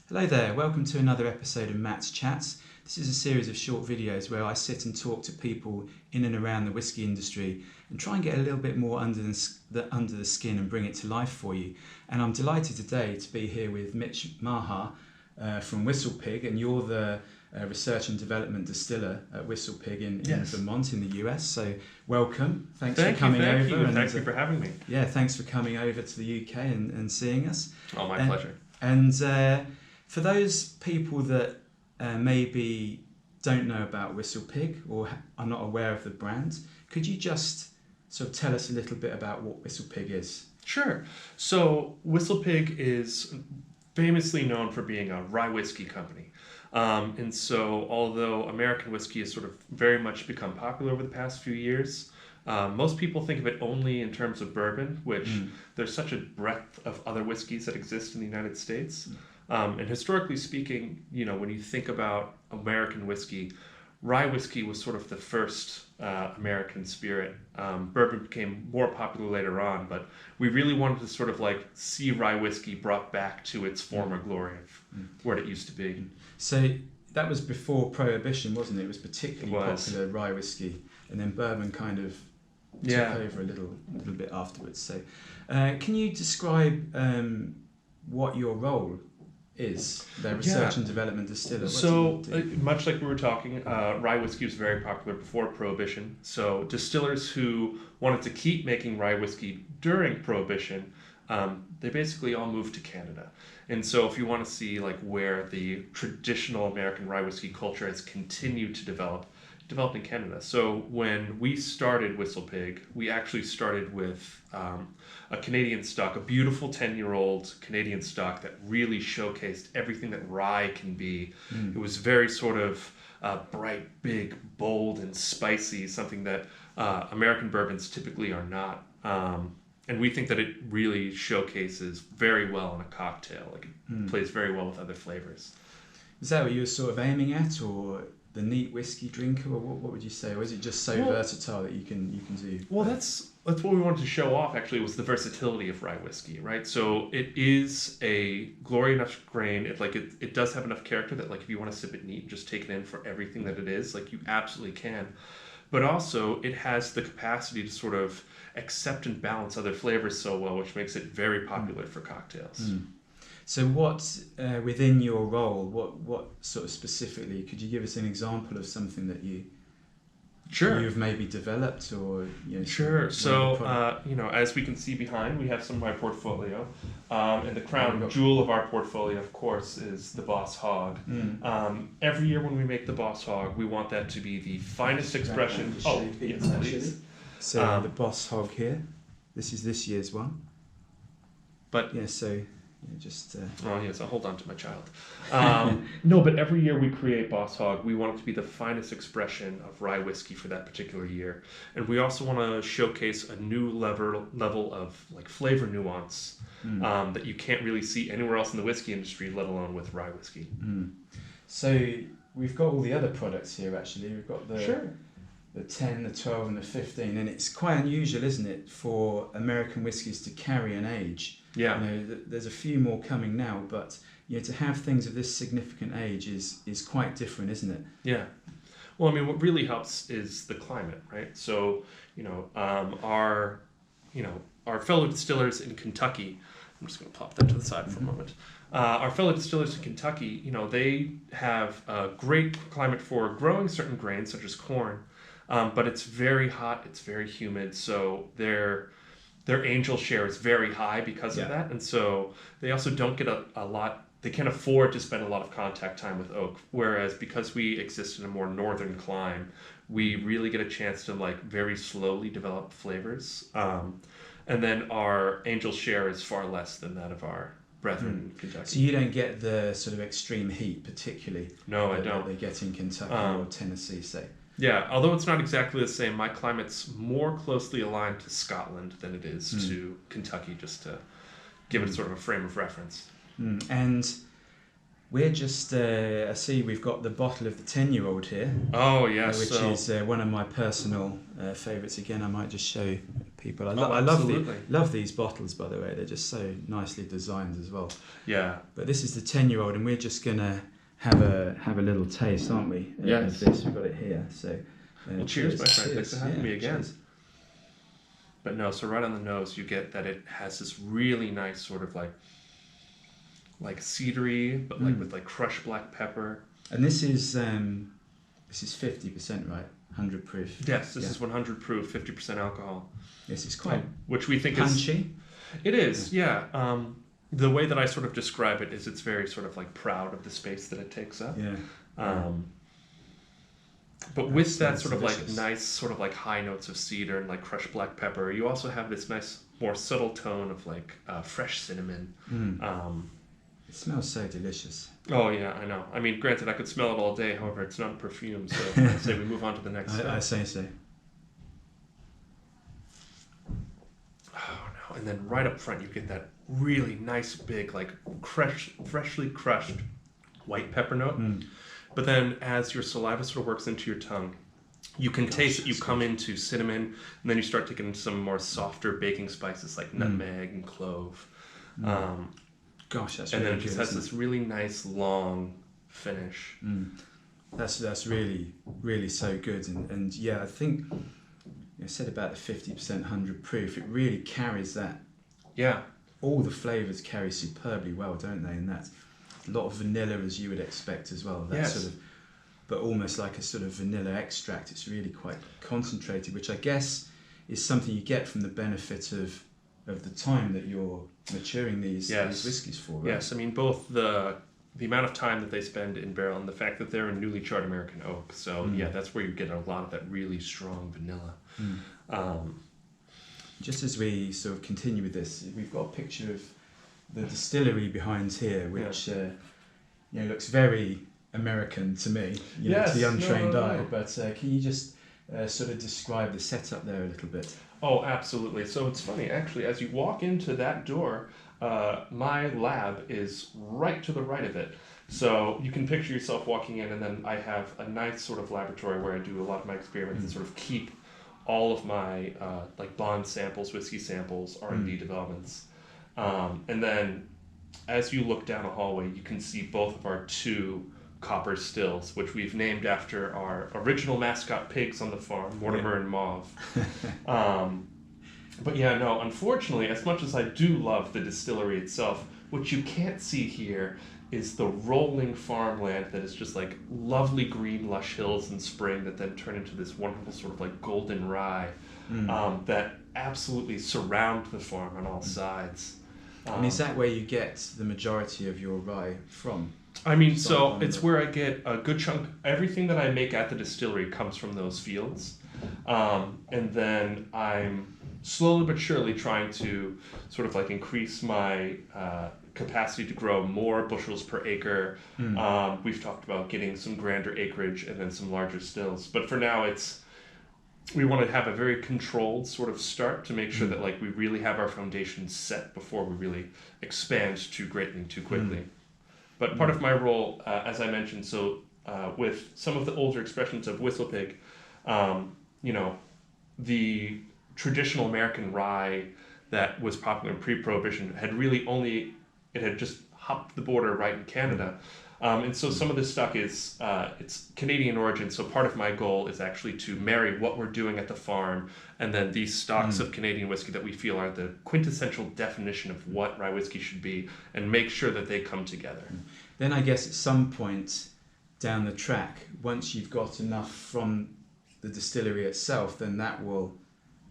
Hello there, welcome to another episode of Matt's Chats. This is a series of short videos where I sit and talk to people in and around the whisky industry and try and get a little bit more under the skin and bring it to life for you. And I'm delighted today to be here with Mitch Mahar from Whistlepig, and you're the research and development distiller at Whistlepig in Vermont in the US. So welcome, thanks for coming over. And thank you for having me. Yeah, thanks for coming over to the UK and seeing us. Oh, my pleasure. And for those people that maybe don't know about Whistlepig or are not aware of the brand, could you just sort of tell us a little bit about what Whistlepig is? Sure. So Whistlepig is famously known for being a rye whiskey company. And so although American whiskey has sort of very much become popular over the past few years, most people think of it only in terms of bourbon, which there's such a breadth of other whiskeys that exist in the United States. And historically speaking, you know, when you think about American whiskey, rye whiskey was sort of the first American spirit. Bourbon became more popular later on, but we really wanted to sort of like see rye whiskey brought back to its former glory of what it used to be. So that was before Prohibition, wasn't it? It was particularly popular, rye whiskey, and then bourbon kind of took over a little bit afterwards. So can you describe what your role is, the research and development distiller? So much like we were talking, rye whiskey was very popular before Prohibition. So distillers who wanted to keep making rye whiskey during Prohibition, they basically all moved to Canada. And so if you want to see like where the traditional American rye whiskey culture has continued to developed in Canada. So when we started Whistlepig, we actually started with a Canadian stock, a beautiful 10-year-old Canadian stock that really showcased everything that rye can be. It was very sort of bright, big, bold, and spicy, something that American bourbons typically are not. And we think that it really showcases very well in a cocktail. Like it plays very well with other flavors. Is that what you were sort of aiming at, or the neat whiskey drinker, or what would you say? Or is it just so versatile that you can do? Well, that's what we wanted to show off, actually, was the versatility of rye whiskey, right? So it is a glory enough grain. It does have enough character that, like, if you want to sip it neat, just take it in for everything that it is, like, you absolutely can. But also, it has the capacity to sort of accept and balance other flavors so well, which makes it very popular for cocktails. So what, within your role, what sort of specifically, could you give us an example of something that you've maybe developed, or Sure. So as we can see behind, we have some of my portfolio, and the crown jewel of our portfolio, of course, is the Boss Hog. Every year when we make the Boss Hog, we want that to be the finest expression. Oh, yes, please. So the Boss Hog here, this is this year's one. But yeah, so. Oh yes, I'll hold on to my child. No, but every year we create Boss Hog, we want it to be the finest expression of rye whiskey for that particular year, and we also want to showcase a new level of like flavor nuance that you can't really see anywhere else in the whiskey industry, let alone with rye whiskey. So we've got all the other products here. Actually, we've got the 10, the 12, and the 15, and it's quite unusual, isn't it, for American whiskies to carry an age. Yeah. There's a few more coming now, but to have things of this significant age is quite different, isn't it? Yeah. Well, I mean, what really helps is the climate, right? So, our fellow distillers in Kentucky, I'm just going to pop that to the side for a moment. Our fellow distillers in Kentucky, they have a great climate for growing certain grains, such as corn, but it's very hot, it's very humid, so their angel share is very high because of that, and so they also don't get a lot. They can't afford to spend a lot of contact time with oak, whereas because we exist in a more northern clime, we really get a chance to like very slowly develop flavors, and then our angel share is far less than that of our brethren in Kentucky. So you don't get the sort of extreme heat, particularly. No, I don't. That they get in Kentucky or Tennessee, say. Yeah, although it's not exactly the same, my climate's more closely aligned to Scotland than it is to Kentucky, just to give it sort of a frame of reference. And we're just, I see we've got the bottle of the 10-year-old here. Oh, yes. Which is one of my personal favourites. Again, I might just show a people. I absolutely. love these bottles, by the way. They're just so nicely designed as well. Yeah. But this is the 10-year-old, and we're just gonna have a little taste, aren't we? Yes. Of this, we've got it here. So, Well, cheers, my friend. Thanks for having me again. Cheers. But no, so right on the nose, you get that it has this really nice sort of like cedary, but like with like crushed black pepper. And this is 50%, right? 100 proof. Yes, this is 100 proof, 50% alcohol. This is quite which we think punchy. It is, yeah. The way that I sort of describe it is it's very sort of like proud of the space that it takes up. Yeah. But with that sort of delicious. like nice sort of like high notes of cedar and like crushed black pepper, you also have this nice more subtle tone of like fresh cinnamon. It smells so delicious. Oh yeah, I know. I mean, granted, I could smell it all day. However, it's not perfume, so I'd say we move on to the next step. I say so. Oh no! And then right up front, you get that really nice big like freshly crushed white pepper note. But then as your saliva sort of works into your tongue, you can taste it. You come into cinnamon, and then you start taking some more softer baking spices like nutmeg and clove. Gosh, that's and really then it just good, has this really nice long finish. That's really, really so good. And yeah, I think I said about the 50% 100 proof, it really carries that. Yeah. All the flavours carry superbly well, don't they? And that's a lot of vanilla, as you would expect as well. That sort of, but almost like a sort of vanilla extract. It's really quite concentrated, which I guess is something you get from the benefit of the time that you're maturing these whiskies for. Right? Yes, I mean both the amount of time that they spend in barrel and the fact that they're a newly charred American oak. So yeah, that's where you get a lot of that really strong vanilla. Just as we sort of continue with this, we've got a picture of the distillery behind here, which looks very American to me, to the untrained eye. But can you just sort of describe the setup there a little bit? Oh, absolutely. So it's funny, actually, as you walk into that door, my lab is right to the right of it. So you can picture yourself walking in, and then I have a nice sort of laboratory where I do a lot of my experiments and sort of keep all of my like bond samples, whiskey samples, R&D developments. And then as you look down a hallway, you can see both of our two copper stills, which we've named after our original mascot pigs on the farm, Mortimer and Mauve. But yeah, no, unfortunately, as much as I do love the distillery itself, what you can't see here is the rolling farmland that is just like lovely green lush hills in spring that then turn into this wonderful sort of like golden rye that absolutely surround the farm on all sides. And is that where you get the majority of your rye from? I mean, so it's where I get a good chunk. Everything that I make at the distillery comes from those fields. And then I'm slowly but surely trying to sort of like increase my capacity to grow more bushels per acre. We've talked about getting some grander acreage and then some larger stills. But for now, we want to have a very controlled sort of start to make sure that like we really have our foundation set before we really expand too greatly too quickly. But part of my role, as I mentioned, with some of the older expressions of Whistlepig, the traditional American rye that was popular in pre-Prohibition had just hopped the border right in Canada. And so some of this stock is it's Canadian origin. So part of my goal is actually to marry what we're doing at the farm and then these stocks of Canadian whiskey that we feel are the quintessential definition of what rye whiskey should be and make sure that they come together. Then I guess at some point down the track, once you've got enough from the distillery itself, then that will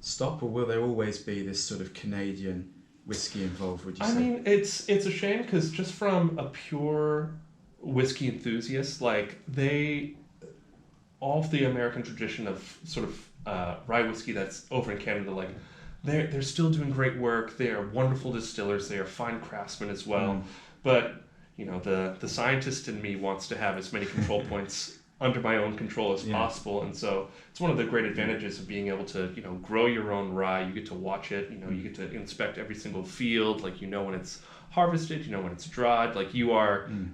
stop, or will there always be this sort of Canadian whiskey involved, would you say? I mean, it's a shame because just from a pure whiskey enthusiast, like all of the American tradition of sort of rye whiskey that's over in Canada, like they're still doing great work. They are wonderful distillers. They are fine craftsmen as well. But the scientist in me wants to have as many control points under my own control as possible, and so it's one of the great advantages of being able to grow your own rye. You get to watch it. You get to inspect every single field. Like when it's harvested, when it's dried. Like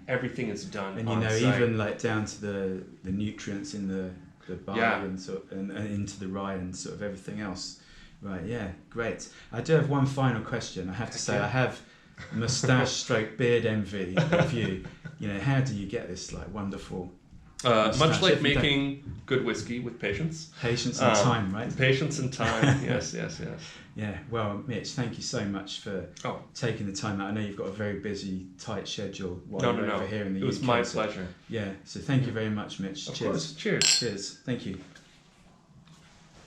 everything is done. And on site. Even like down to the nutrients in the barley and into the rye and sort of everything else. Right, yeah, great. I do have one final question. I have to say, I have moustache stroke beard envy of you. You know, how do you get this like wonderful much like making good whiskey with patience. Patience and time, right? Patience and time, yes. Yeah, well, Mitch, thank you so much for taking the time out. I know you've got a very busy, tight schedule while you're over here in the UK. It was my pleasure. Yeah, so thank you very much, Mitch. Of Cheers. course. Cheers. Cheers. Thank you.